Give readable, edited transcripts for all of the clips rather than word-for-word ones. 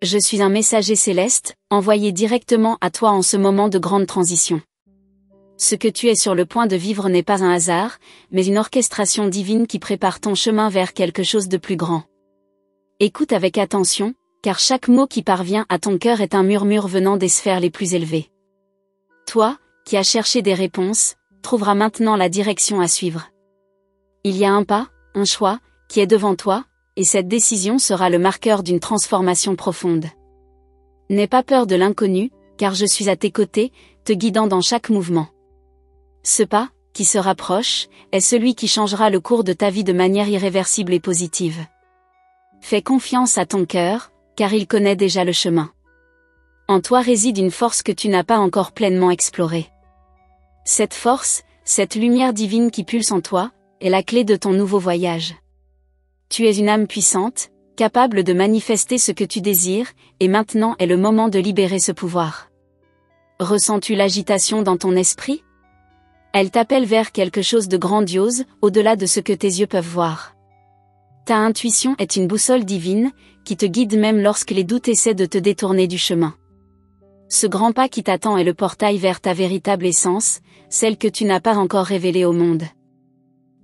Je suis un messager céleste, envoyé directement à toi en ce moment de grande transition. Ce que tu es sur le point de vivre n'est pas un hasard, mais une orchestration divine qui prépare ton chemin vers quelque chose de plus grand. Écoute avec attention, car chaque mot qui parvient à ton cœur est un murmure venant des sphères les plus élevées. Toi, qui as cherché des réponses, trouveras maintenant la direction à suivre. Il y a un pas, un choix, qui est devant toi, et cette décision sera le marqueur d'une transformation profonde. N'aie pas peur de l'inconnu, car je suis à tes côtés, te guidant dans chaque mouvement. Ce pas, qui se rapproche, est celui qui changera le cours de ta vie de manière irréversible et positive. Fais confiance à ton cœur, car il connaît déjà le chemin. En toi réside une force que tu n'as pas encore pleinement explorée. Cette force, cette lumière divine qui pulse en toi, est la clé de ton nouveau voyage. Tu es une âme puissante, capable de manifester ce que tu désires, et maintenant est le moment de libérer ce pouvoir. Ressens-tu l'agitation dans ton esprit? Elle t'appelle vers quelque chose de grandiose, au-delà de ce que tes yeux peuvent voir. Ta intuition est une boussole divine, qui te guide même lorsque les doutes essaient de te détourner du chemin. Ce grand pas qui t'attend est le portail vers ta véritable essence, celle que tu n'as pas encore révélée au monde.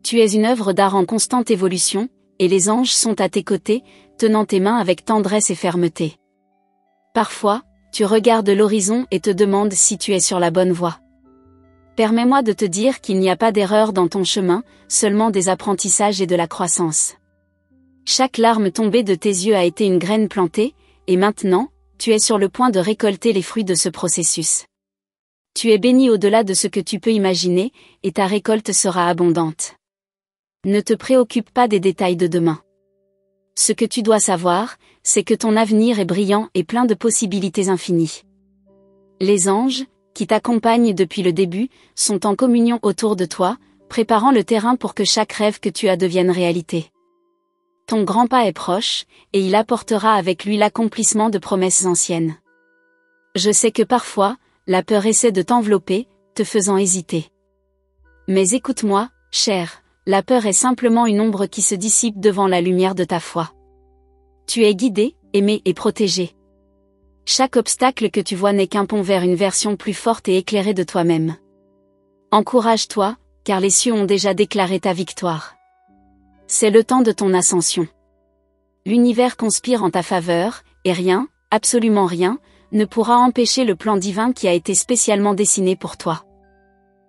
Tu es une œuvre d'art en constante évolution, et les anges sont à tes côtés, tenant tes mains avec tendresse et fermeté. Parfois, tu regardes l'horizon et te demandes si tu es sur la bonne voie. Permets-moi de te dire qu'il n'y a pas d'erreur dans ton chemin, seulement des apprentissages et de la croissance. Chaque larme tombée de tes yeux a été une graine plantée, et maintenant, tu es sur le point de récolter les fruits de ce processus. Tu es béni au-delà de ce que tu peux imaginer, et ta récolte sera abondante. Ne te préoccupe pas des détails de demain. Ce que tu dois savoir, c'est que ton avenir est brillant et plein de possibilités infinies. Les anges, qui t'accompagnent depuis le début, sont en communion autour de toi, préparant le terrain pour que chaque rêve que tu as devienne réalité. Ton grand pas est proche, et il apportera avec lui l'accomplissement de promesses anciennes. Je sais que parfois, la peur essaie de t'envelopper, te faisant hésiter. Mais écoute-moi, cher, la peur est simplement une ombre qui se dissipe devant la lumière de ta foi. Tu es guidé, aimé et protégé. Chaque obstacle que tu vois n'est qu'un pont vers une version plus forte et éclairée de toi-même. Encourage-toi, car les cieux ont déjà déclaré ta victoire. C'est le temps de ton ascension. L'univers conspire en ta faveur, et rien, absolument rien, ne pourra empêcher le plan divin qui a été spécialement dessiné pour toi.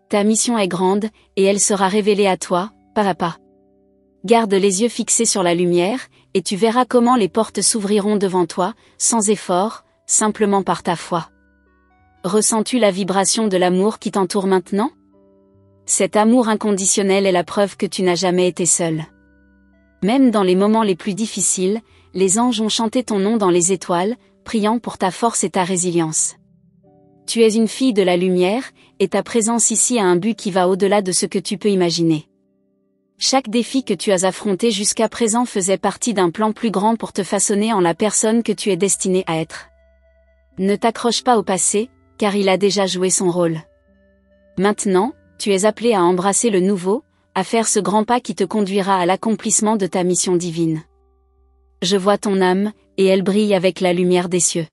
Ta mission est grande, et elle sera révélée à toi, pas à pas. Garde les yeux fixés sur la lumière, et tu verras comment les portes s'ouvriront devant toi, sans effort, simplement par ta foi. Ressens-tu la vibration de l'amour qui t'entoure maintenant? Cet amour inconditionnel est la preuve que tu n'as jamais été seul. Même dans les moments les plus difficiles, les anges ont chanté ton nom dans les étoiles, priant pour ta force et ta résilience. Tu es une fille de la lumière, et ta présence ici a un but qui va au-delà de ce que tu peux imaginer. Chaque défi que tu as affronté jusqu'à présent faisait partie d'un plan plus grand pour te façonner en la personne que tu es destinée à être. Ne t'accroche pas au passé, car il a déjà joué son rôle. Maintenant, tu es appelé à embrasser le nouveau, à faire ce grand pas qui te conduira à l'accomplissement de ta mission divine. Je vois ton âme, et elle brille avec la lumière des cieux.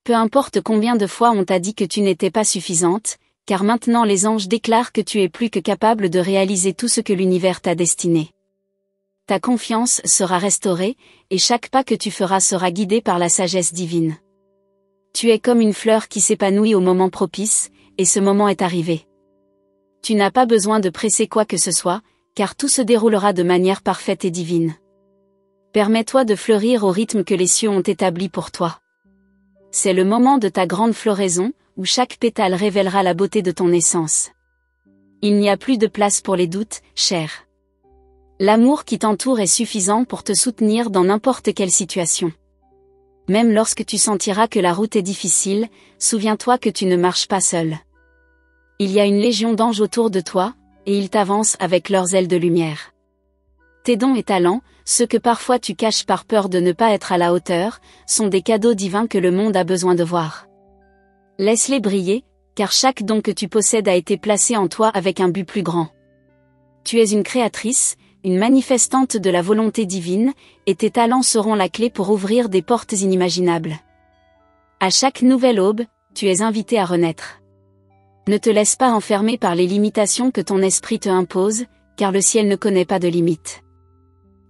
Peu importe combien de fois on t'a dit que tu n'étais pas suffisante, car maintenant les anges déclarent que tu es plus que capable de réaliser tout ce que l'univers t'a destiné. Ta confiance sera restaurée, et chaque pas que tu feras sera guidé par la sagesse divine. Tu es comme une fleur qui s'épanouit au moment propice, et ce moment est arrivé. Tu n'as pas besoin de presser quoi que ce soit, car tout se déroulera de manière parfaite et divine. Permets-toi de fleurir au rythme que les cieux ont établi pour toi. C'est le moment de ta grande floraison, où chaque pétale révélera la beauté de ton essence. Il n'y a plus de place pour les doutes, cher. L'amour qui t'entoure est suffisant pour te soutenir dans n'importe quelle situation. Même lorsque tu sentiras que la route est difficile, souviens-toi que tu ne marches pas seul. Il y a une légion d'anges autour de toi, et ils t'avancent avec leurs ailes de lumière. Tes dons et talents, ceux que parfois tu caches par peur de ne pas être à la hauteur, sont des cadeaux divins que le monde a besoin de voir. Laisse-les briller, car chaque don que tu possèdes a été placé en toi avec un but plus grand. Tu es une créatrice, une manifestante de la volonté divine, et tes talents seront la clé pour ouvrir des portes inimaginables. À chaque nouvelle aube, tu es invité à renaître. Ne te laisse pas enfermer par les limitations que ton esprit te impose, car le ciel ne connaît pas de limites.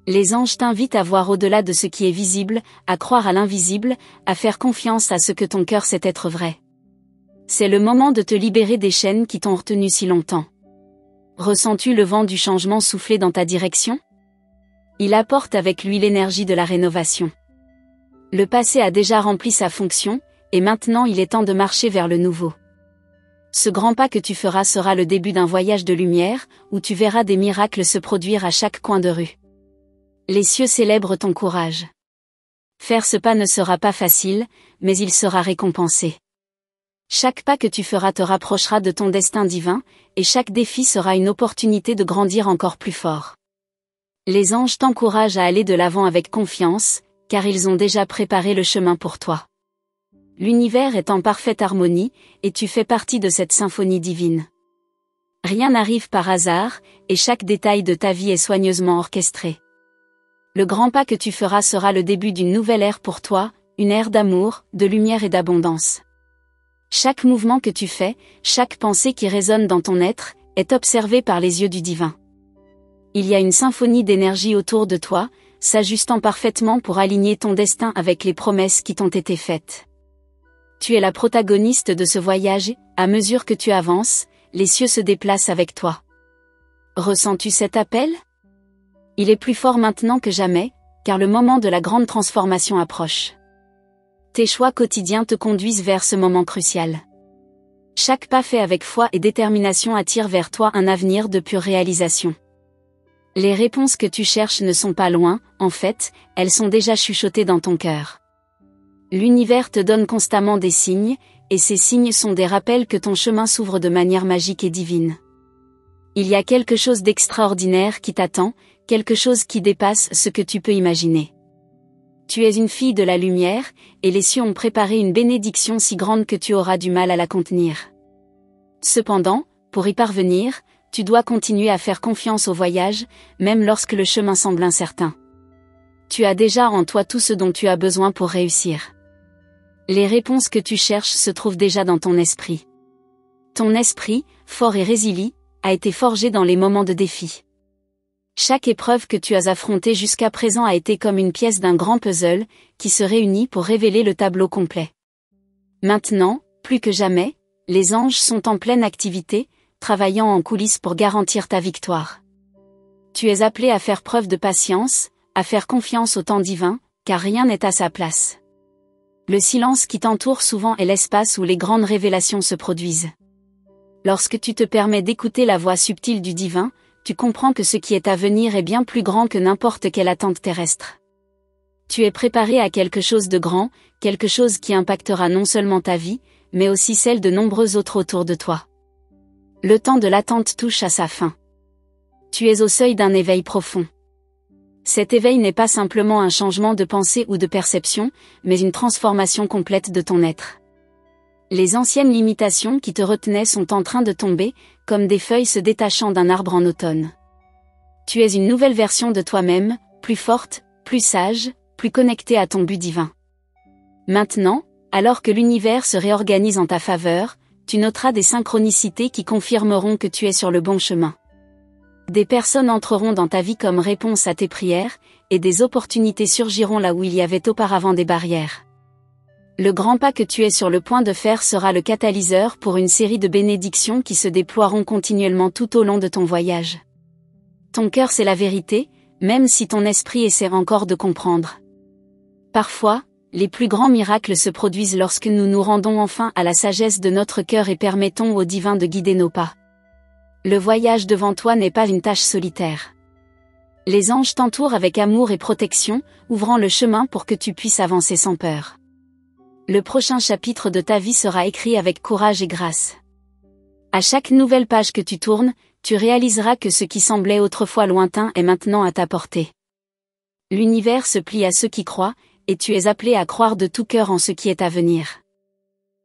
Les anges t'invitent à voir au-delà de ce qui est visible, à croire à l'invisible, à faire confiance à ce que ton cœur sait être vrai. C'est le moment de te libérer des chaînes qui t'ont retenu si longtemps. Ressens-tu le vent du changement souffler dans ta direction? Il apporte avec lui l'énergie de la rénovation. Le passé a déjà rempli sa fonction, et maintenant il est temps de marcher vers le nouveau. Ce grand pas que tu feras sera le début d'un voyage de lumière, où tu verras des miracles se produire à chaque coin de rue. Les cieux célèbrent ton courage. Faire ce pas ne sera pas facile, mais il sera récompensé. Chaque pas que tu feras te rapprochera de ton destin divin, et chaque défi sera une opportunité de grandir encore plus fort. Les anges t'encouragent à aller de l'avant avec confiance, car ils ont déjà préparé le chemin pour toi. L'univers est en parfaite harmonie, et tu fais partie de cette symphonie divine. Rien n'arrive par hasard, et chaque détail de ta vie est soigneusement orchestré. Le grand pas que tu feras sera le début d'une nouvelle ère pour toi, une ère d'amour, de lumière et d'abondance. Chaque mouvement que tu fais, chaque pensée qui résonne dans ton être, est observé par les yeux du divin. Il y a une symphonie d'énergie autour de toi, s'ajustant parfaitement pour aligner ton destin avec les promesses qui t'ont été faites. Tu es la protagoniste de ce voyage, à mesure que tu avances, les cieux se déplacent avec toi. Ressens-tu cet appel? Il est plus fort maintenant que jamais, car le moment de la grande transformation approche. Tes choix quotidiens te conduisent vers ce moment crucial. Chaque pas fait avec foi et détermination attire vers toi un avenir de pure réalisation. Les réponses que tu cherches ne sont pas loin, en fait, elles sont déjà chuchotées dans ton cœur. L'univers te donne constamment des signes, et ces signes sont des rappels que ton chemin s'ouvre de manière magique et divine. Il y a quelque chose d'extraordinaire qui t'attend, quelque chose qui dépasse ce que tu peux imaginer. Tu es une fille de la lumière, et les cieux ont préparé une bénédiction si grande que tu auras du mal à la contenir. Cependant, pour y parvenir, tu dois continuer à faire confiance au voyage, même lorsque le chemin semble incertain. Tu as déjà en toi tout ce dont tu as besoin pour réussir. Les réponses que tu cherches se trouvent déjà dans ton esprit. Ton esprit, fort et résilient, a été forgé dans les moments de défi. Chaque épreuve que tu as affrontée jusqu'à présent a été comme une pièce d'un grand puzzle, qui se réunit pour révéler le tableau complet. Maintenant, plus que jamais, les anges sont en pleine activité, travaillant en coulisses pour garantir ta victoire. Tu es appelé à faire preuve de patience, à faire confiance au temps divin, car rien n'est à sa place. Le silence qui t'entoure souvent est l'espace où les grandes révélations se produisent. Lorsque tu te permets d'écouter la voix subtile du divin, tu comprends que ce qui est à venir est bien plus grand que n'importe quelle attente terrestre. Tu es préparé à quelque chose de grand, quelque chose qui impactera non seulement ta vie, mais aussi celle de nombreux autres autour de toi. Le temps de l'attente touche à sa fin. Tu es au seuil d'un éveil profond. Cet éveil n'est pas simplement un changement de pensée ou de perception, mais une transformation complète de ton être. Les anciennes limitations qui te retenaient sont en train de tomber, comme des feuilles se détachant d'un arbre en automne. Tu es une nouvelle version de toi-même, plus forte, plus sage, plus connectée à ton but divin. Maintenant, alors que l'univers se réorganise en ta faveur, tu noteras des synchronicités qui confirmeront que tu es sur le bon chemin. Des personnes entreront dans ta vie comme réponse à tes prières, et des opportunités surgiront là où il y avait auparavant des barrières. Le grand pas que tu es sur le point de faire sera le catalyseur pour une série de bénédictions qui se déploieront continuellement tout au long de ton voyage. Ton cœur c'est la vérité, même si ton esprit essaie encore de comprendre. Parfois, les plus grands miracles se produisent lorsque nous nous rendons enfin à la sagesse de notre cœur et permettons au divin de guider nos pas. Le voyage devant toi n'est pas une tâche solitaire. Les anges t'entourent avec amour et protection, ouvrant le chemin pour que tu puisses avancer sans peur. Le prochain chapitre de ta vie sera écrit avec courage et grâce. À chaque nouvelle page que tu tournes, tu réaliseras que ce qui semblait autrefois lointain est maintenant à ta portée. L'univers se plie à ceux qui croient, et tu es appelé à croire de tout cœur en ce qui est à venir.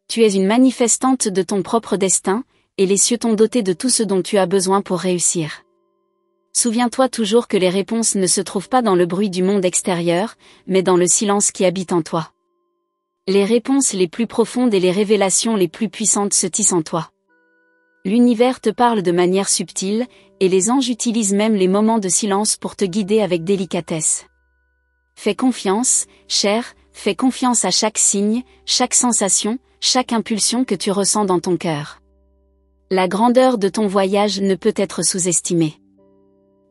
Tu es une manifestante de ton propre destin, et les cieux t'ont doté de tout ce dont tu as besoin pour réussir. Souviens-toi toujours que les réponses ne se trouvent pas dans le bruit du monde extérieur, mais dans le silence qui habite en toi. Les réponses les plus profondes et les révélations les plus puissantes se tissent en toi. L'univers te parle de manière subtile, et les anges utilisent même les moments de silence pour te guider avec délicatesse. Fais confiance, cher, fais confiance à chaque signe, chaque sensation, chaque impulsion que tu ressens dans ton cœur. La grandeur de ton voyage ne peut être sous-estimée.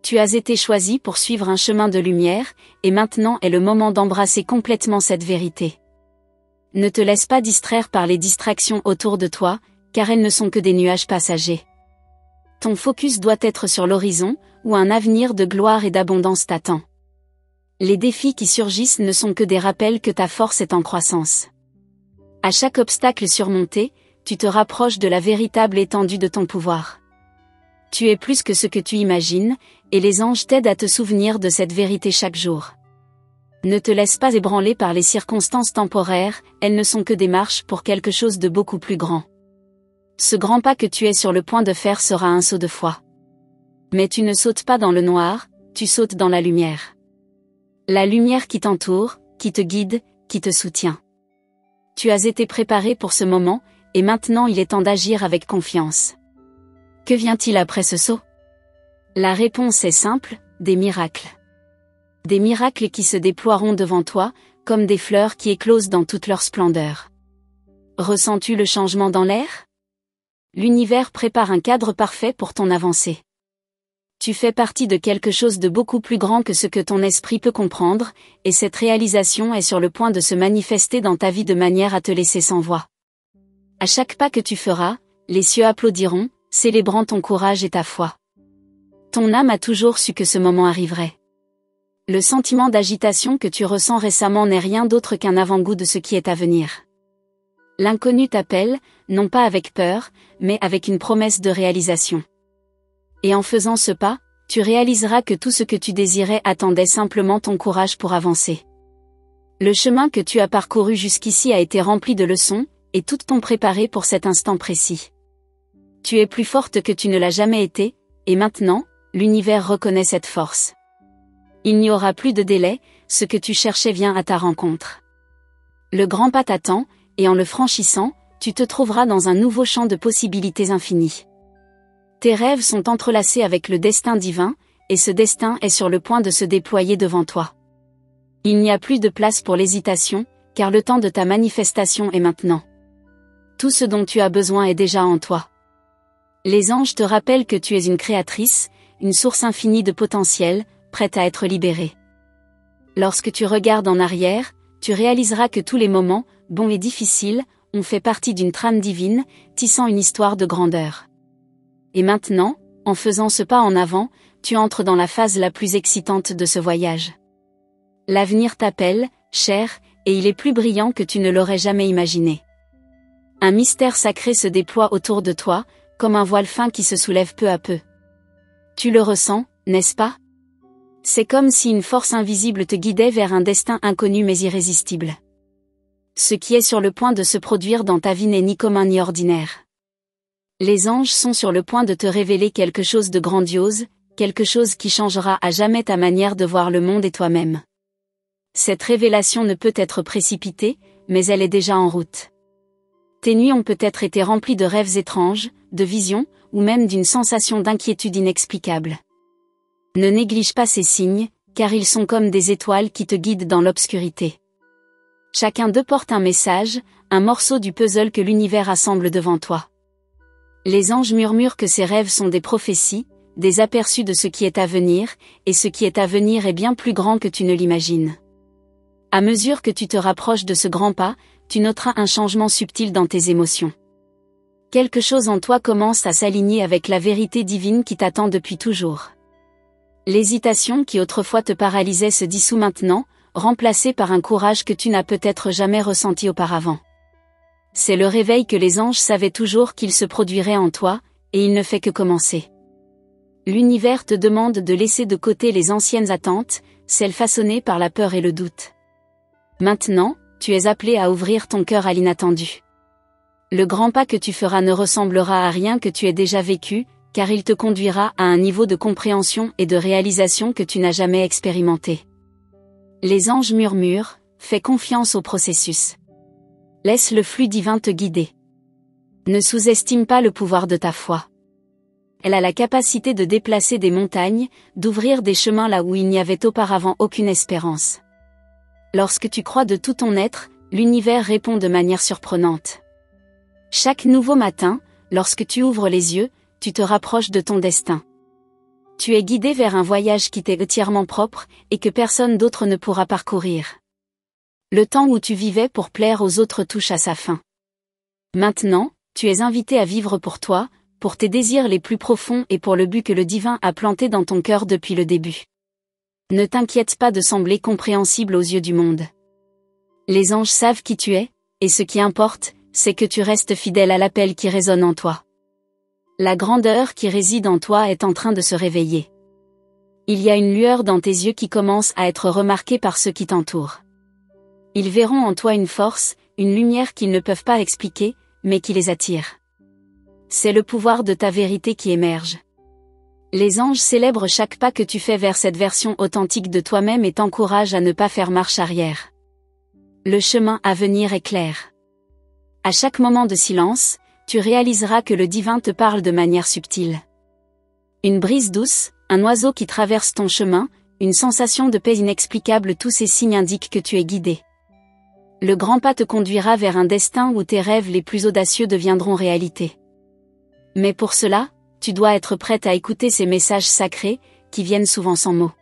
Tu as été choisi pour suivre un chemin de lumière, et maintenant est le moment d'embrasser complètement cette vérité. Ne te laisse pas distraire par les distractions autour de toi, car elles ne sont que des nuages passagers. Ton focus doit être sur l'horizon, où un avenir de gloire et d'abondance t'attend. Les défis qui surgissent ne sont que des rappels que ta force est en croissance. À chaque obstacle surmonté, tu te rapproches de la véritable étendue de ton pouvoir. Tu es plus que ce que tu imagines, et les anges t'aident à te souvenir de cette vérité chaque jour. Ne te laisse pas ébranler par les circonstances temporaires, elles ne sont que des marches pour quelque chose de beaucoup plus grand. Ce grand pas que tu es sur le point de faire sera un saut de foi. Mais tu ne sautes pas dans le noir, tu sautes dans la lumière. La lumière qui t'entoure, qui te guide, qui te soutient. Tu as été préparé pour ce moment, et maintenant il est temps d'agir avec confiance. Que vient-il après ce saut? La réponse est simple, des miracles. Des miracles qui se déploieront devant toi, comme des fleurs qui éclosent dans toute leur splendeur. Ressens-tu le changement dans l'air? L'univers prépare un cadre parfait pour ton avancée. Tu fais partie de quelque chose de beaucoup plus grand que ce que ton esprit peut comprendre, et cette réalisation est sur le point de se manifester dans ta vie de manière à te laisser sans voix. À chaque pas que tu feras, les cieux applaudiront, célébrant ton courage et ta foi. Ton âme a toujours su que ce moment arriverait. Le sentiment d'agitation que tu ressens récemment n'est rien d'autre qu'un avant-goût de ce qui est à venir. L'inconnu t'appelle, non pas avec peur, mais avec une promesse de réalisation. Et en faisant ce pas, tu réaliseras que tout ce que tu désirais attendait simplement ton courage pour avancer. Le chemin que tu as parcouru jusqu'ici a été rempli de leçons, et toutes t'ont préparé pour cet instant précis. Tu es plus forte que tu ne l'as jamais été, et maintenant, l'univers reconnaît cette force. Il n'y aura plus de délai, ce que tu cherchais vient à ta rencontre. Le grand pas t'attend, et en le franchissant, tu te trouveras dans un nouveau champ de possibilités infinies. Tes rêves sont entrelacés avec le destin divin, et ce destin est sur le point de se déployer devant toi. Il n'y a plus de place pour l'hésitation, car le temps de ta manifestation est maintenant. Tout ce dont tu as besoin est déjà en toi. Les anges te rappellent que tu es une créatrice, une source infinie de potentiel, prête à être libérée. Lorsque tu regardes en arrière, tu réaliseras que tous les moments, bons et difficiles, ont fait partie d'une trame divine, tissant une histoire de grandeur. Et maintenant, en faisant ce pas en avant, tu entres dans la phase la plus excitante de ce voyage. L'avenir t'appelle, cher, et il est plus brillant que tu ne l'aurais jamais imaginé. Un mystère sacré se déploie autour de toi, comme un voile fin qui se soulève peu à peu. Tu le ressens, n'est-ce pas? C'est comme si une force invisible te guidait vers un destin inconnu mais irrésistible. Ce qui est sur le point de se produire dans ta vie n'est ni commun ni ordinaire. Les anges sont sur le point de te révéler quelque chose de grandiose, quelque chose qui changera à jamais ta manière de voir le monde et toi-même. Cette révélation ne peut être précipitée, mais elle est déjà en route. Tes nuits ont peut-être été remplies de rêves étranges, de visions, ou même d'une sensation d'inquiétude inexplicable. Ne néglige pas ces signes, car ils sont comme des étoiles qui te guident dans l'obscurité. Chacun d'eux porte un message, un morceau du puzzle que l'univers assemble devant toi. Les anges murmurent que ces rêves sont des prophéties, des aperçus de ce qui est à venir, et ce qui est à venir est bien plus grand que tu ne l'imagines. À mesure que tu te rapproches de ce grand pas, tu noteras un changement subtil dans tes émotions. Quelque chose en toi commence à s'aligner avec la vérité divine qui t'attend depuis toujours. L'hésitation qui autrefois te paralysait se dissout maintenant, remplacée par un courage que tu n'as peut-être jamais ressenti auparavant. C'est le réveil que les anges savaient toujours qu'il se produirait en toi, et il ne fait que commencer. L'univers te demande de laisser de côté les anciennes attentes, celles façonnées par la peur et le doute. Maintenant, tu es appelé à ouvrir ton cœur à l'inattendu. Le grand pas que tu feras ne ressemblera à rien que tu aies déjà vécu, car il te conduira à un niveau de compréhension et de réalisation que tu n'as jamais expérimenté. Les anges murmurent, fais confiance au processus. Laisse le flux divin te guider. Ne sous-estime pas le pouvoir de ta foi. Elle a la capacité de déplacer des montagnes, d'ouvrir des chemins là où il n'y avait auparavant aucune espérance. Lorsque tu crois de tout ton être, l'univers répond de manière surprenante. Chaque nouveau matin, lorsque tu ouvres les yeux, tu te rapproches de ton destin. Tu es guidé vers un voyage qui t'est entièrement propre et que personne d'autre ne pourra parcourir. Le temps où tu vivais pour plaire aux autres touche à sa fin. Maintenant, tu es invité à vivre pour toi, pour tes désirs les plus profonds et pour le but que le divin a planté dans ton cœur depuis le début. Ne t'inquiète pas de sembler compréhensible aux yeux du monde. Les anges savent qui tu es, et ce qui importe, c'est que tu restes fidèle à l'appel qui résonne en toi. La grandeur qui réside en toi est en train de se réveiller. Il y a une lueur dans tes yeux qui commence à être remarquée par ceux qui t'entourent. Ils verront en toi une force, une lumière qu'ils ne peuvent pas expliquer, mais qui les attire. C'est le pouvoir de ta vérité qui émerge. Les anges célèbrent chaque pas que tu fais vers cette version authentique de toi-même et t'encouragent à ne pas faire marche arrière. Le chemin à venir est clair. À chaque moment de silence, tu réaliseras que le divin te parle de manière subtile. Une brise douce, un oiseau qui traverse ton chemin, une sensation de paix inexplicable, tous ces signes indiquent que tu es guidé. Le grand pas te conduira vers un destin où tes rêves les plus audacieux deviendront réalité. Mais pour cela, tu dois être prête à écouter ces messages sacrés, qui viennent souvent sans mots.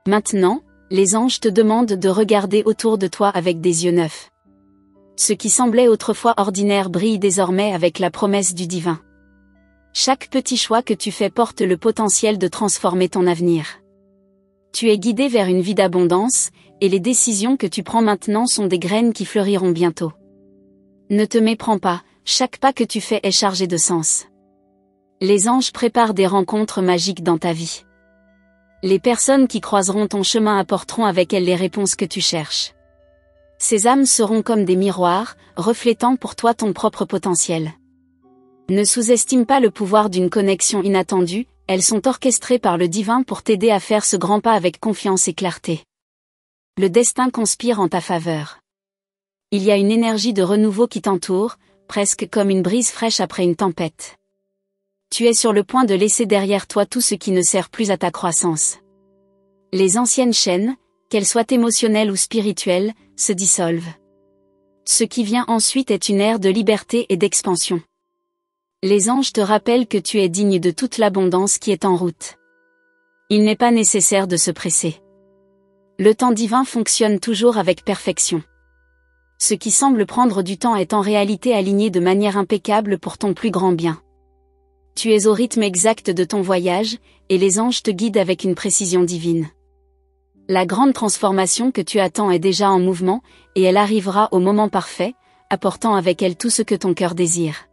Maintenant, les anges te demandent de regarder autour de toi avec des yeux neufs. Ce qui semblait autrefois ordinaire brille désormais avec la promesse du divin. Chaque petit choix que tu fais porte le potentiel de transformer ton avenir. Tu es guidé vers une vie d'abondance, et les décisions que tu prends maintenant sont des graines qui fleuriront bientôt. Ne te méprends pas, chaque pas que tu fais est chargé de sens. Les anges préparent des rencontres magiques dans ta vie. Les personnes qui croiseront ton chemin apporteront avec elles les réponses que tu cherches. Ces âmes seront comme des miroirs, reflétant pour toi ton propre potentiel. Ne sous-estime pas le pouvoir d'une connexion inattendue, elles sont orchestrées par le divin pour t'aider à faire ce grand pas avec confiance et clarté. Le destin conspire en ta faveur. Il y a une énergie de renouveau qui t'entoure, presque comme une brise fraîche après une tempête. Tu es sur le point de laisser derrière toi tout ce qui ne sert plus à ta croissance. Les anciennes chaînes, qu'elles soient émotionnelles ou spirituelles, se dissolvent. Ce qui vient ensuite est une ère de liberté et d'expansion. Les anges te rappellent que tu es digne de toute l'abondance qui est en route. Il n'est pas nécessaire de se presser. Le temps divin fonctionne toujours avec perfection. Ce qui semble prendre du temps est en réalité aligné de manière impeccable pour ton plus grand bien. Tu es au rythme exact de ton voyage, et les anges te guident avec une précision divine. La grande transformation que tu attends est déjà en mouvement, et elle arrivera au moment parfait, apportant avec elle tout ce que ton cœur désire.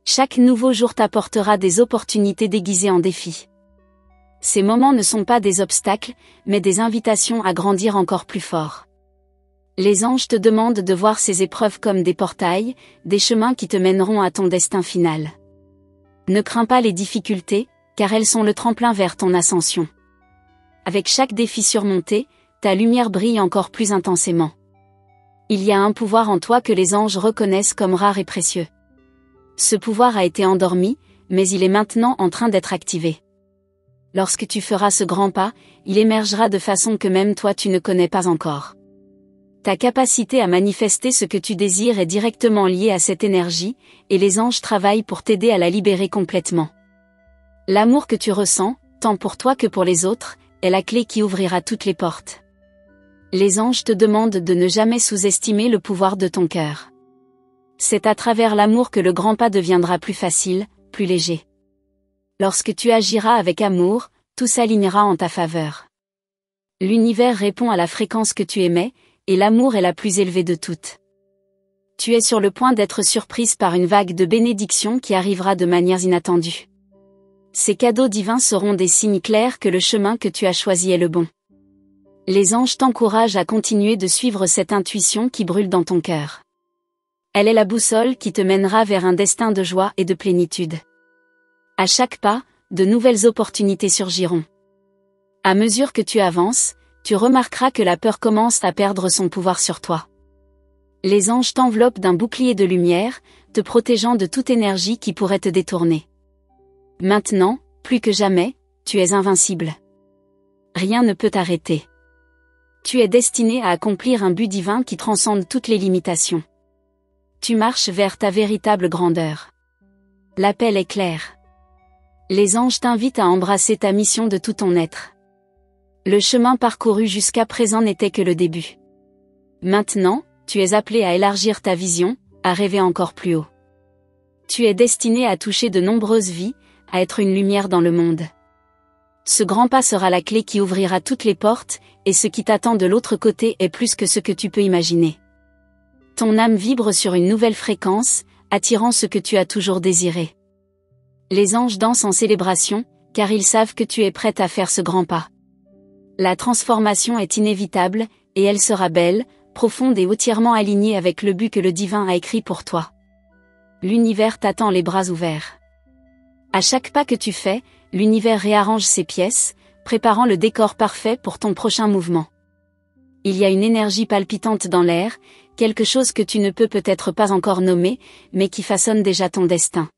Chaque nouveau jour t'apportera des opportunités déguisées en défis. Ces moments ne sont pas des obstacles, mais des invitations à grandir encore plus fort. Les anges te demandent de voir ces épreuves comme des portails, des chemins qui te mèneront à ton destin final. Ne crains pas les difficultés, car elles sont le tremplin vers ton ascension. Avec chaque défi surmonté, ta lumière brille encore plus intensément. Il y a un pouvoir en toi que les anges reconnaissent comme rare et précieux. Ce pouvoir a été endormi, mais il est maintenant en train d'être activé. Lorsque tu feras ce grand pas, il émergera de façon que même toi tu ne connais pas encore. Ta capacité à manifester ce que tu désires est directement liée à cette énergie, et les anges travaillent pour t'aider à la libérer complètement. L'amour que tu ressens, tant pour toi que pour les autres, est la clé qui ouvrira toutes les portes. Les anges te demandent de ne jamais sous-estimer le pouvoir de ton cœur. C'est à travers l'amour que le grand pas deviendra plus facile, plus léger. Lorsque tu agiras avec amour, tout s'alignera en ta faveur. L'univers répond à la fréquence que tu émets, et l'amour est la plus élevée de toutes. Tu es sur le point d'être surprise par une vague de bénédictions qui arrivera de manière inattendue. Ces cadeaux divins seront des signes clairs que le chemin que tu as choisi est le bon. Les anges t'encouragent à continuer de suivre cette intuition qui brûle dans ton cœur. Elle est la boussole qui te mènera vers un destin de joie et de plénitude. À chaque pas, de nouvelles opportunités surgiront. À mesure que tu avances, tu remarqueras que la peur commence à perdre son pouvoir sur toi. Les anges t'enveloppent d'un bouclier de lumière, te protégeant de toute énergie qui pourrait te détourner. Maintenant, plus que jamais, tu es invincible. Rien ne peut t'arrêter. Tu es destiné à accomplir un but divin qui transcende toutes les limitations. Tu marches vers ta véritable grandeur. L'appel est clair. Les anges t'invitent à embrasser ta mission de tout ton être. Le chemin parcouru jusqu'à présent n'était que le début. Maintenant, tu es appelé à élargir ta vision, à rêver encore plus haut. Tu es destiné à toucher de nombreuses vies, à être une lumière dans le monde. Ce grand pas sera la clé qui ouvrira toutes les portes, et ce qui t'attend de l'autre côté est plus que ce que tu peux imaginer. Ton âme vibre sur une nouvelle fréquence, attirant ce que tu as toujours désiré. Les anges dansent en célébration, car ils savent que tu es prête à faire ce grand pas. La transformation est inévitable, et elle sera belle, profonde et entièrement alignée avec le but que le divin a écrit pour toi. L'univers t'attend les bras ouverts. À chaque pas que tu fais, l'univers réarrange ses pièces, préparant le décor parfait pour ton prochain mouvement. Il y a une énergie palpitante dans l'air, quelque chose que tu ne peux peut-être pas encore nommer, mais qui façonne déjà ton destin.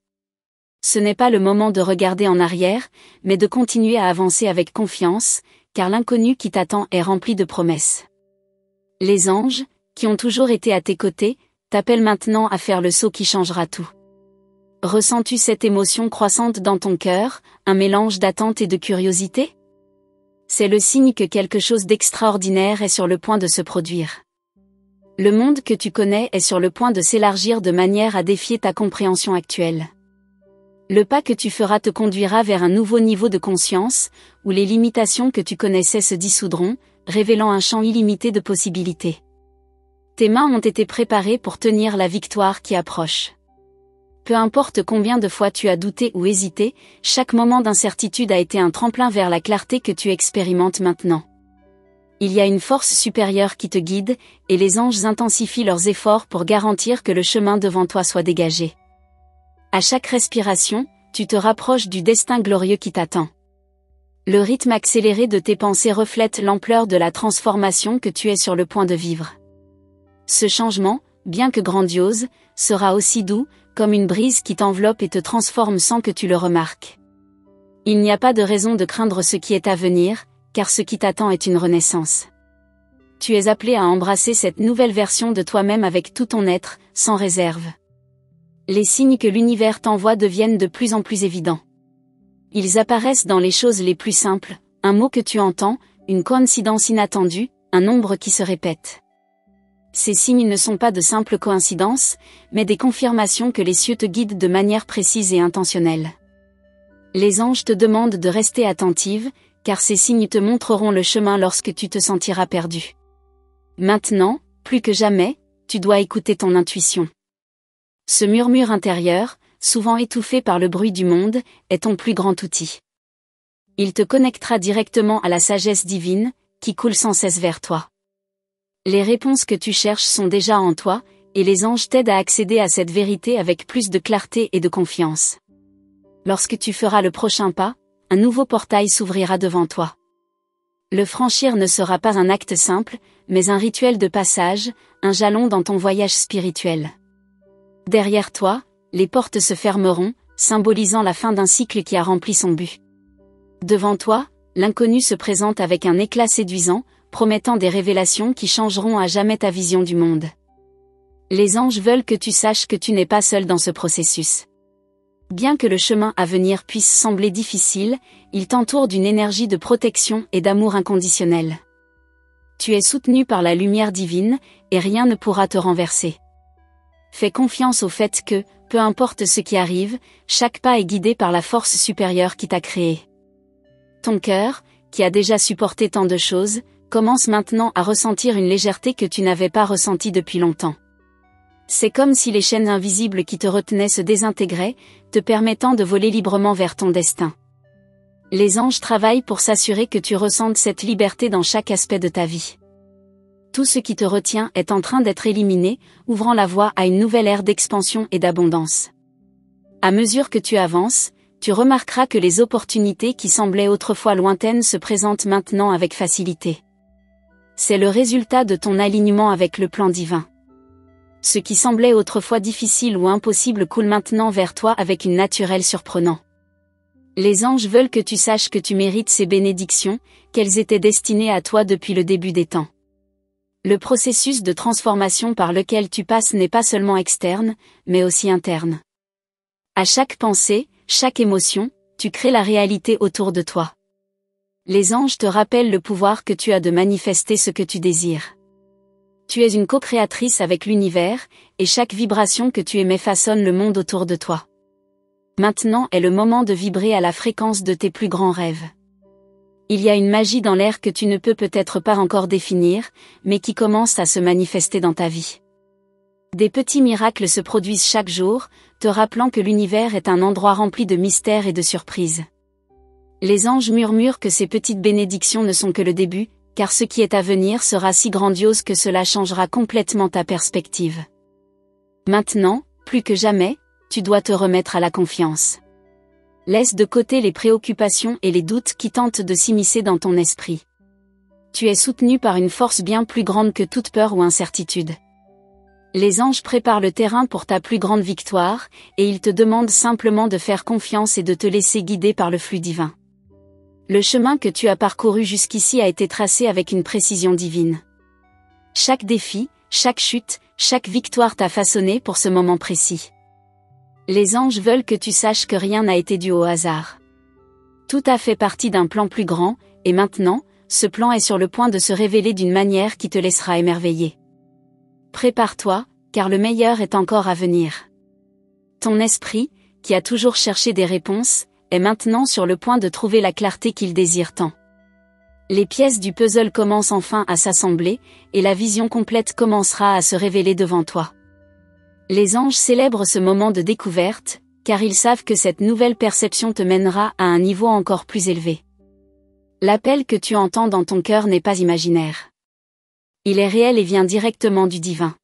Ce n'est pas le moment de regarder en arrière, mais de continuer à avancer avec confiance, car l'inconnu qui t'attend est rempli de promesses. Les anges, qui ont toujours été à tes côtés, t'appellent maintenant à faire le saut qui changera tout. Ressens-tu cette émotion croissante dans ton cœur, un mélange d'attente et de curiosité? C'est le signe que quelque chose d'extraordinaire est sur le point de se produire. Le monde que tu connais est sur le point de s'élargir de manière à défier ta compréhension actuelle. Le pas que tu feras te conduira vers un nouveau niveau de conscience, où les limitations que tu connaissais se dissoudront, révélant un champ illimité de possibilités. Tes mains ont été préparées pour tenir la victoire qui approche. Peu importe combien de fois tu as douté ou hésité, chaque moment d'incertitude a été un tremplin vers la clarté que tu expérimentes maintenant. Il y a une force supérieure qui te guide, et les anges intensifient leurs efforts pour garantir que le chemin devant toi soit dégagé. À chaque respiration, tu te rapproches du destin glorieux qui t'attend. Le rythme accéléré de tes pensées reflète l'ampleur de la transformation que tu es sur le point de vivre. Ce changement, bien que grandiose, sera aussi doux, comme une brise qui t'enveloppe et te transforme sans que tu le remarques. Il n'y a pas de raison de craindre ce qui est à venir, car ce qui t'attend est une renaissance. Tu es appelé à embrasser cette nouvelle version de toi-même avec tout ton être, sans réserve. Les signes que l'univers t'envoie deviennent de plus en plus évidents. Ils apparaissent dans les choses les plus simples, un mot que tu entends, une coïncidence inattendue, un nombre qui se répète. Ces signes ne sont pas de simples coïncidences, mais des confirmations que les cieux te guident de manière précise et intentionnelle. Les anges te demandent de rester attentive, car ces signes te montreront le chemin lorsque tu te sentiras perdu. Maintenant, plus que jamais, tu dois écouter ton intuition. Ce murmure intérieur, souvent étouffé par le bruit du monde, est ton plus grand outil. Il te connectera directement à la sagesse divine, qui coule sans cesse vers toi. Les réponses que tu cherches sont déjà en toi, et les anges t'aident à accéder à cette vérité avec plus de clarté et de confiance. Lorsque tu feras le prochain pas, un nouveau portail s'ouvrira devant toi. Le franchir ne sera pas un acte simple, mais un rituel de passage, un jalon dans ton voyage spirituel. Derrière toi, les portes se fermeront, symbolisant la fin d'un cycle qui a rempli son but. Devant toi, l'inconnu se présente avec un éclat séduisant, promettant des révélations qui changeront à jamais ta vision du monde. Les anges veulent que tu saches que tu n'es pas seul dans ce processus. Bien que le chemin à venir puisse sembler difficile, il t'entoure d'une énergie de protection et d'amour inconditionnel. Tu es soutenu par la lumière divine, et rien ne pourra te renverser. Fais confiance au fait que, peu importe ce qui arrive, chaque pas est guidé par la force supérieure qui t'a créé. Ton cœur, qui a déjà supporté tant de choses, commence maintenant à ressentir une légèreté que tu n'avais pas ressentie depuis longtemps. C'est comme si les chaînes invisibles qui te retenaient se désintégraient, te permettant de voler librement vers ton destin. Les anges travaillent pour s'assurer que tu ressentes cette liberté dans chaque aspect de ta vie. Tout ce qui te retient est en train d'être éliminé, ouvrant la voie à une nouvelle ère d'expansion et d'abondance. À mesure que tu avances, tu remarqueras que les opportunités qui semblaient autrefois lointaines se présentent maintenant avec facilité. C'est le résultat de ton alignement avec le plan divin. Ce qui semblait autrefois difficile ou impossible coule maintenant vers toi avec une naturelle surprenant. Les anges veulent que tu saches que tu mérites ces bénédictions, qu'elles étaient destinées à toi depuis le début des temps. Le processus de transformation par lequel tu passes n'est pas seulement externe, mais aussi interne. À chaque pensée, chaque émotion, tu crées la réalité autour de toi. Les anges te rappellent le pouvoir que tu as de manifester ce que tu désires. Tu es une co-créatrice avec l'univers, et chaque vibration que tu émets façonne le monde autour de toi. Maintenant est le moment de vibrer à la fréquence de tes plus grands rêves. Il y a une magie dans l'air que tu ne peux peut-être pas encore définir, mais qui commence à se manifester dans ta vie. Des petits miracles se produisent chaque jour, te rappelant que l'univers est un endroit rempli de mystères et de surprises. Les anges murmurent que ces petites bénédictions ne sont que le début, car ce qui est à venir sera si grandiose que cela changera complètement ta perspective. Maintenant, plus que jamais, tu dois te remettre à la confiance. Laisse de côté les préoccupations et les doutes qui tentent de s'immiscer dans ton esprit. Tu es soutenu par une force bien plus grande que toute peur ou incertitude. Les anges préparent le terrain pour ta plus grande victoire, et ils te demandent simplement de faire confiance et de te laisser guider par le flux divin. Le chemin que tu as parcouru jusqu'ici a été tracé avec une précision divine. Chaque défi, chaque chute, chaque victoire t'a façonné pour ce moment précis. Les anges veulent que tu saches que rien n'a été dû au hasard. Tout a fait partie d'un plan plus grand, et maintenant, ce plan est sur le point de se révéler d'une manière qui te laissera émerveiller. Prépare-toi, car le meilleur est encore à venir. Ton esprit, qui a toujours cherché des réponses, est maintenant sur le point de trouver la clarté qu'il désire tant. Les pièces du puzzle commencent enfin à s'assembler, et la vision complète commencera à se révéler devant toi. Les anges célèbrent ce moment de découverte, car ils savent que cette nouvelle perception te mènera à un niveau encore plus élevé. L'appel que tu entends dans ton cœur n'est pas imaginaire. Il est réel et vient directement du divin.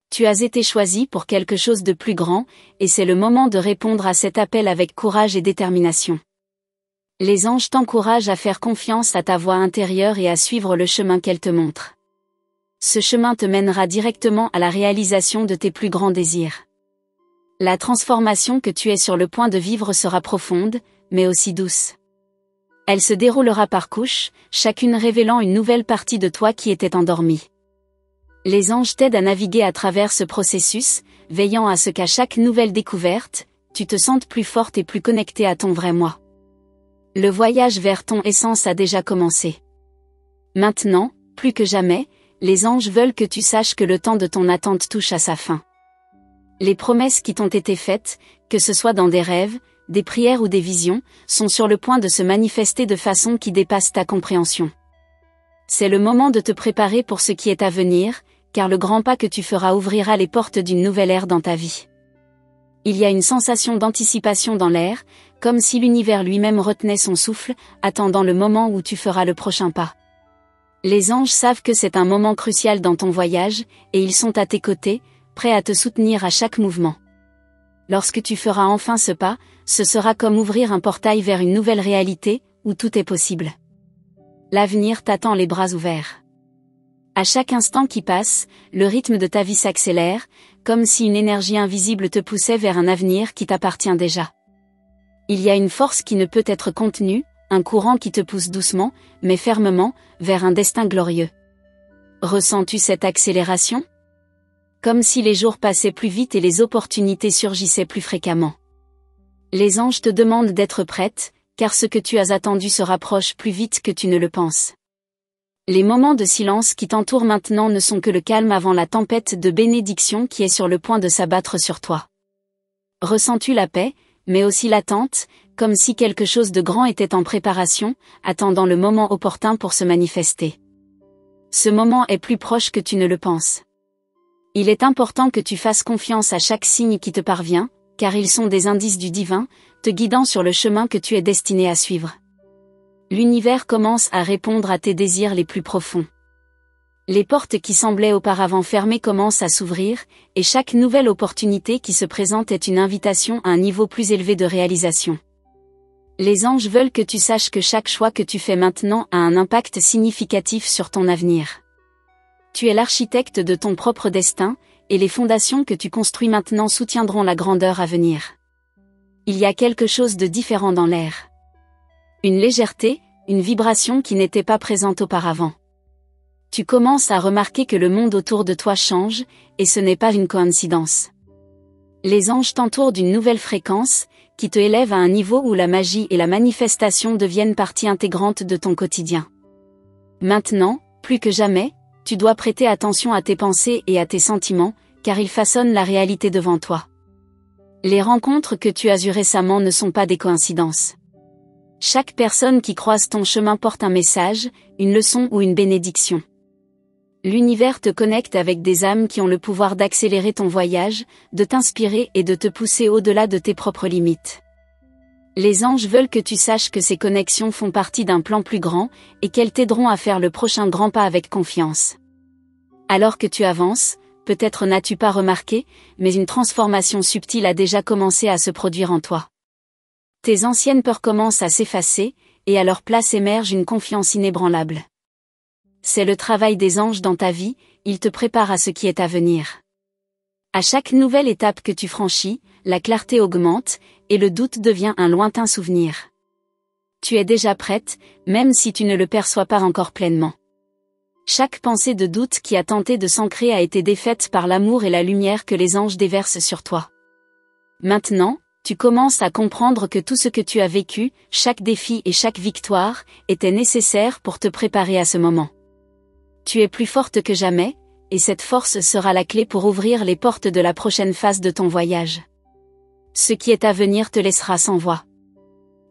Tu as été choisi pour quelque chose de plus grand, et c'est le moment de répondre à cet appel avec courage et détermination. Les anges t'encouragent à faire confiance à ta voix intérieure et à suivre le chemin qu'elle te montre. Ce chemin te mènera directement à la réalisation de tes plus grands désirs. La transformation que tu es sur le point de vivre sera profonde, mais aussi douce. Elle se déroulera par couches, chacune révélant une nouvelle partie de toi qui était endormie. Les anges t'aident à naviguer à travers ce processus, veillant à ce qu'à chaque nouvelle découverte, tu te sentes plus forte et plus connectée à ton vrai moi. Le voyage vers ton essence a déjà commencé. Maintenant, plus que jamais, les anges veulent que tu saches que le temps de ton attente touche à sa fin. Les promesses qui t'ont été faites, que ce soit dans des rêves, des prières ou des visions, sont sur le point de se manifester de façon qui dépasse ta compréhension. C'est le moment de te préparer pour ce qui est à venir, car le grand pas que tu feras ouvrira les portes d'une nouvelle ère dans ta vie. Il y a une sensation d'anticipation dans l'air, comme si l'univers lui-même retenait son souffle, attendant le moment où tu feras le prochain pas. Les anges savent que c'est un moment crucial dans ton voyage, et ils sont à tes côtés, prêts à te soutenir à chaque mouvement. Lorsque tu feras enfin ce pas, ce sera comme ouvrir un portail vers une nouvelle réalité, où tout est possible. L'avenir t'attend les bras ouverts. À chaque instant qui passe, le rythme de ta vie s'accélère, comme si une énergie invisible te poussait vers un avenir qui t'appartient déjà. Il y a une force qui ne peut être contenue, un courant qui te pousse doucement, mais fermement, vers un destin glorieux. Ressens-tu cette accélération ? Comme si les jours passaient plus vite et les opportunités surgissaient plus fréquemment. Les anges te demandent d'être prête, car ce que tu as attendu se rapproche plus vite que tu ne le penses. Les moments de silence qui t'entourent maintenant ne sont que le calme avant la tempête de bénédiction qui est sur le point de s'abattre sur toi. Ressens-tu la paix, mais aussi l'attente, comme si quelque chose de grand était en préparation, attendant le moment opportun pour se manifester. Ce moment est plus proche que tu ne le penses. Il est important que tu fasses confiance à chaque signe qui te parvient, car ils sont des indices du divin, te guidant sur le chemin que tu es destiné à suivre. L'univers commence à répondre à tes désirs les plus profonds. Les portes qui semblaient auparavant fermées commencent à s'ouvrir, et chaque nouvelle opportunité qui se présente est une invitation à un niveau plus élevé de réalisation. Les anges veulent que tu saches que chaque choix que tu fais maintenant a un impact significatif sur ton avenir. Tu es l'architecte de ton propre destin, et les fondations que tu construis maintenant soutiendront la grandeur à venir. Il y a quelque chose de différent dans l'air. Une légèreté, une vibration qui n'était pas présente auparavant. Tu commences à remarquer que le monde autour de toi change, et ce n'est pas une coïncidence. Les anges t'entourent d'une nouvelle fréquence, qui te élève à un niveau où la magie et la manifestation deviennent partie intégrante de ton quotidien. Maintenant, plus que jamais, tu dois prêter attention à tes pensées et à tes sentiments, car ils façonnent la réalité devant toi. Les rencontres que tu as eues récemment ne sont pas des coïncidences. Chaque personne qui croise ton chemin porte un message, une leçon ou une bénédiction. L'univers te connecte avec des âmes qui ont le pouvoir d'accélérer ton voyage, de t'inspirer et de te pousser au-delà de tes propres limites. Les anges veulent que tu saches que ces connexions font partie d'un plan plus grand, et qu'elles t'aideront à faire le prochain grand pas avec confiance. Alors que tu avances, peut-être n'as-tu pas remarqué, mais une transformation subtile a déjà commencé à se produire en toi. Tes anciennes peurs commencent à s'effacer, et à leur place émerge une confiance inébranlable. C'est le travail des anges dans ta vie, ils te préparent à ce qui est à venir. À chaque nouvelle étape que tu franchis, la clarté augmente, et le doute devient un lointain souvenir. Tu es déjà prête, même si tu ne le perçois pas encore pleinement. Chaque pensée de doute qui a tenté de s'ancrer a été défaite par l'amour et la lumière que les anges déversent sur toi. Maintenant, tu commences à comprendre que tout ce que tu as vécu, chaque défi et chaque victoire, était nécessaire pour te préparer à ce moment. Tu es plus forte que jamais, et cette force sera la clé pour ouvrir les portes de la prochaine phase de ton voyage. Ce qui est à venir te laissera sans voix.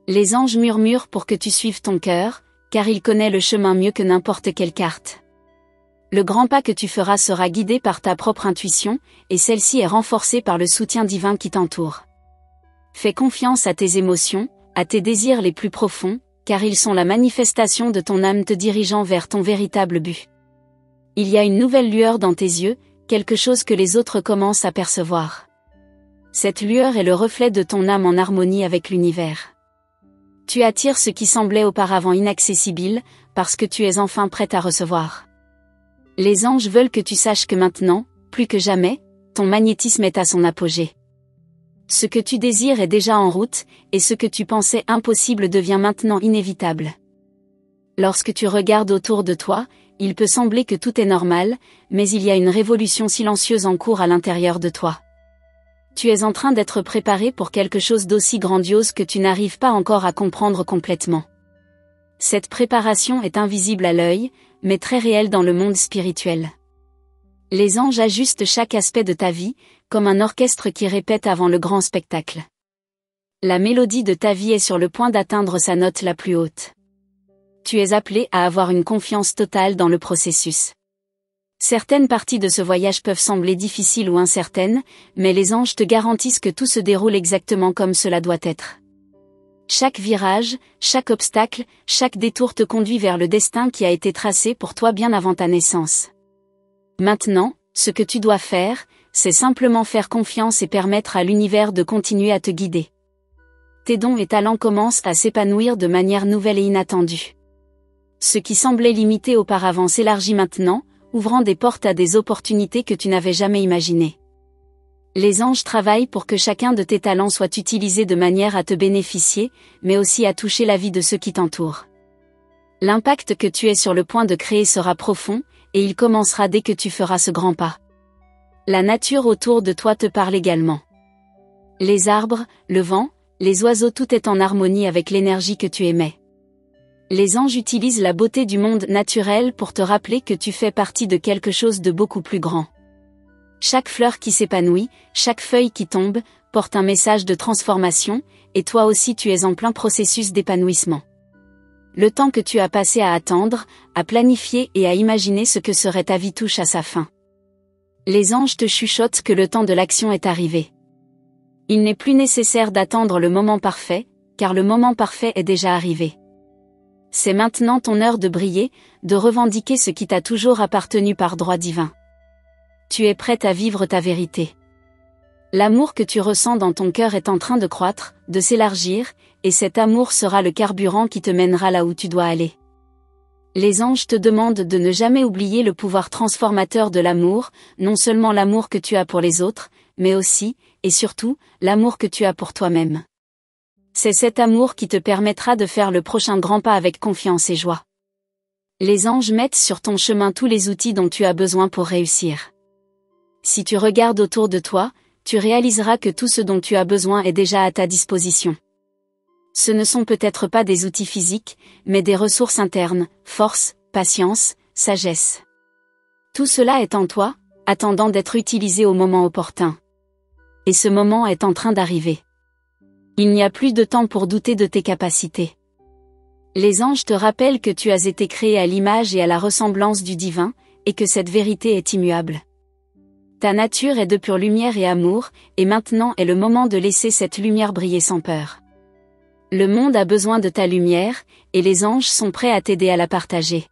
Les anges murmurent pour que tu suives ton cœur, car il connaît le chemin mieux que n'importe quelle carte. Le grand pas que tu feras sera guidé par ta propre intuition, et celle-ci est renforcée par le soutien divin qui t'entoure. Fais confiance à tes émotions, à tes désirs les plus profonds, car ils sont la manifestation de ton âme te dirigeant vers ton véritable but. Il y a une nouvelle lueur dans tes yeux, quelque chose que les autres commencent à percevoir. Cette lueur est le reflet de ton âme en harmonie avec l'univers. Tu attires ce qui semblait auparavant inaccessible, parce que tu es enfin prête à recevoir. Les anges veulent que tu saches que maintenant, plus que jamais, ton magnétisme est à son apogée. Ce que tu désires est déjà en route, et ce que tu pensais impossible devient maintenant inévitable. Lorsque tu regardes autour de toi, il peut sembler que tout est normal, mais il y a une révolution silencieuse en cours à l'intérieur de toi. Tu es en train d'être préparé pour quelque chose d'aussi grandiose que tu n'arrives pas encore à comprendre complètement. Cette préparation est invisible à l'œil, mais très réelle dans le monde spirituel. Les anges ajustent chaque aspect de ta vie, comme un orchestre qui répète avant le grand spectacle. La mélodie de ta vie est sur le point d'atteindre sa note la plus haute. Tu es appelé à avoir une confiance totale dans le processus. Certaines parties de ce voyage peuvent sembler difficiles ou incertaines, mais les anges te garantissent que tout se déroule exactement comme cela doit être. Chaque virage, chaque obstacle, chaque détour te conduit vers le destin qui a été tracé pour toi bien avant ta naissance. Maintenant, ce que tu dois faire, c'est simplement faire confiance et permettre à l'univers de continuer à te guider. Tes dons et talents commencent à s'épanouir de manière nouvelle et inattendue. Ce qui semblait limité auparavant s'élargit maintenant, ouvrant des portes à des opportunités que tu n'avais jamais imaginées. Les anges travaillent pour que chacun de tes talents soit utilisé de manière à te bénéficier, mais aussi à toucher la vie de ceux qui t'entourent. L'impact que tu es sur le point de créer sera profond, et il commencera dès que tu feras ce grand pas. La nature autour de toi te parle également. Les arbres, le vent, les oiseaux, tout est en harmonie avec l'énergie que tu émets. Les anges utilisent la beauté du monde naturel pour te rappeler que tu fais partie de quelque chose de beaucoup plus grand. Chaque fleur qui s'épanouit, chaque feuille qui tombe, porte un message de transformation, et toi aussi tu es en plein processus d'épanouissement. Le temps que tu as passé à attendre, à planifier et à imaginer ce que serait ta vie touche à sa fin. Les anges te chuchotent que le temps de l'action est arrivé. Il n'est plus nécessaire d'attendre le moment parfait, car le moment parfait est déjà arrivé. C'est maintenant ton heure de briller, de revendiquer ce qui t'a toujours appartenu par droit divin. Tu es prête à vivre ta vérité. L'amour que tu ressens dans ton cœur est en train de croître, de s'élargir, et cet amour sera le carburant qui te mènera là où tu dois aller. Les anges te demandent de ne jamais oublier le pouvoir transformateur de l'amour, non seulement l'amour que tu as pour les autres, mais aussi, et surtout, l'amour que tu as pour toi-même. C'est cet amour qui te permettra de faire le prochain grand pas avec confiance et joie. Les anges mettent sur ton chemin tous les outils dont tu as besoin pour réussir. Si tu regardes autour de toi, tu réaliseras que tout ce dont tu as besoin est déjà à ta disposition. Ce ne sont peut-être pas des outils physiques, mais des ressources internes, force, patience, sagesse. Tout cela est en toi, attendant d'être utilisé au moment opportun. Et ce moment est en train d'arriver. Il n'y a plus de temps pour douter de tes capacités. Les anges te rappellent que tu as été créé à l'image et à la ressemblance du divin, et que cette vérité est immuable. Ta nature est de pure lumière et amour, et maintenant est le moment de laisser cette lumière briller sans peur. Le monde a besoin de ta lumière, et les anges sont prêts à t'aider à la partager.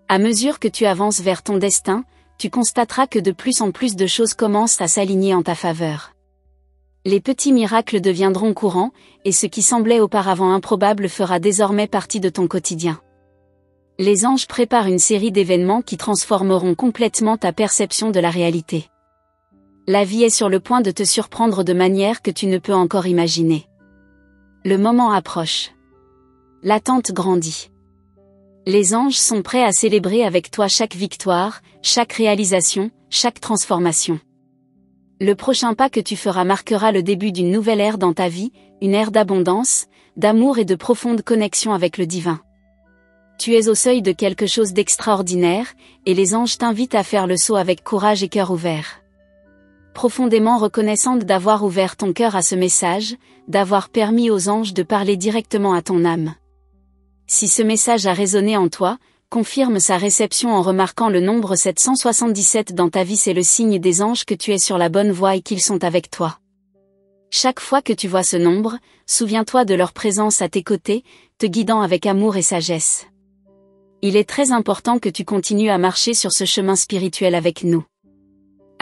À mesure que tu avances vers ton destin, tu constateras que de plus en plus de choses commencent à s'aligner en ta faveur. Les petits miracles deviendront courants, et ce qui semblait auparavant improbable fera désormais partie de ton quotidien. Les anges préparent une série d'événements qui transformeront complètement ta perception de la réalité. La vie est sur le point de te surprendre de manière que tu ne peux encore imaginer. Le moment approche. L'attente grandit. Les anges sont prêts à célébrer avec toi chaque victoire, chaque réalisation, chaque transformation. Le prochain pas que tu feras marquera le début d'une nouvelle ère dans ta vie, une ère d'abondance, d'amour et de profonde connexion avec le divin. Tu es au seuil de quelque chose d'extraordinaire, et les anges t'invitent à faire le saut avec courage et cœur ouvert. Profondément reconnaissante d'avoir ouvert ton cœur à ce message, d'avoir permis aux anges de parler directement à ton âme. Si ce message a résonné en toi, confirme sa réception en remarquant le nombre 777 dans ta vie. C'est le signe des anges que tu es sur la bonne voie et qu'ils sont avec toi. Chaque fois que tu vois ce nombre, souviens-toi de leur présence à tes côtés, te guidant avec amour et sagesse. Il est très important que tu continues à marcher sur ce chemin spirituel avec nous.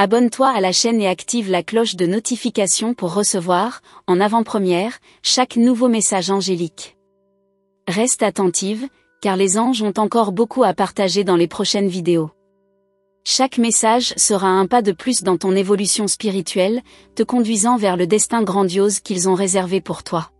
Abonne-toi à la chaîne et active la cloche de notification pour recevoir, en avant-première, chaque nouveau message angélique. Reste attentive, car les anges ont encore beaucoup à partager dans les prochaines vidéos. Chaque message sera un pas de plus dans ton évolution spirituelle, te conduisant vers le destin grandiose qu'ils ont réservé pour toi.